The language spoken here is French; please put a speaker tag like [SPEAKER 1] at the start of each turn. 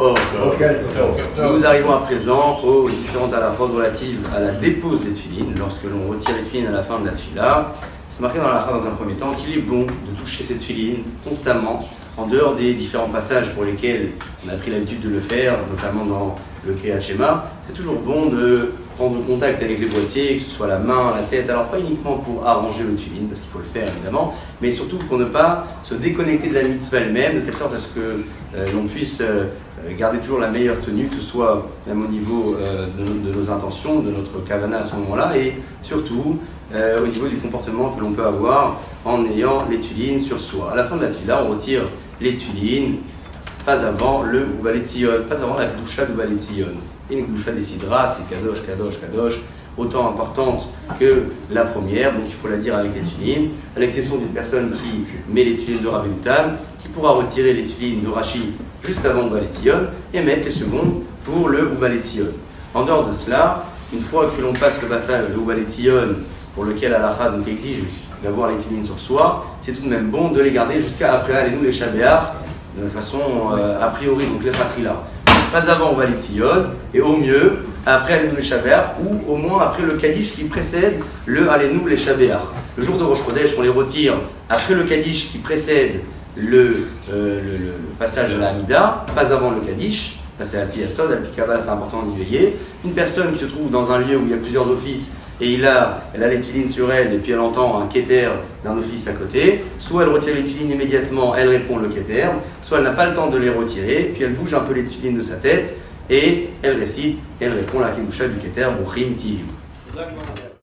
[SPEAKER 1] Nous arrivons à présent aux différentes halachot relatives à la dépose des tefilines. Lorsque l'on retire les tefilines à la fin de la tefila, c'est marqué dans la halakha dans un premier temps qu'il est bon de toucher ces tefilines constamment, en dehors des différents passages pour lesquels on a pris l'habitude de le faire, notamment dans le Kriyat Shema. C'est toujours bon de prendre contact avec les boîtiers, que ce soit la main, la tête, alors pas uniquement pour arranger le tefilin, parce qu'il faut le faire évidemment, mais surtout pour ne pas se déconnecter de la mitzvah elle-même, de telle sorte à ce que l'on puisse garder toujours la meilleure tenue, que ce soit même au niveau de nos intentions, de notre kavana à ce moment-là, et surtout au niveau du comportement que l'on peut avoir en ayant les tefilines sur soi. À la fin de la tefila, on retire les tefilines, pas avant le Uvalet Tzion, pas avant la Kedusha du Uvalet Tzion. Et une Kedusha des Sidra, c'est Kadosh, Kadosh, Kadosh, autant importante que la première, donc il faut la dire avec les tefilines, à l'exception d'une personne qui met les tefilines de Rabbi Tam, qui pourra retirer les tefilines de Rashi juste avant le Uvalet Tzion et mettre les secondes pour le Uvalet Tzion. En dehors de cela, une fois que l'on passe le passage de Uvalet Tzion, pour lequel Halakha donc exige d'avoir les tefilines sur soi, c'est tout de même bon de les garder jusqu'à après Alenu les Shabéach, de façon a priori, donc les Patrila. Pas avant Uvalet Tzion, et au mieux après Alenu les Shabéach, ou au moins après le Kaddish qui précède le Alenu les Shabéach. Le jour de Rosh Chodesh, on les retire après le Kaddish qui précède le passage de la Hamida, pas avant le Kaddish. Là, c'est Alpi Yasod, Alpi Kabbalah, c'est important d'y veiller. Une personne qui se trouve dans un lieu où il y a plusieurs offices et elle a les tefilines sur elle et puis elle entend un keter d'un office à côté, soit elle retire les tefilines immédiatement, elle répond le keter, soit elle n'a pas le temps de les retirer, puis elle bouge un peu les tefilines de sa tête et elle récite, elle répond la kedusha du keter, Bruchim Tiyu.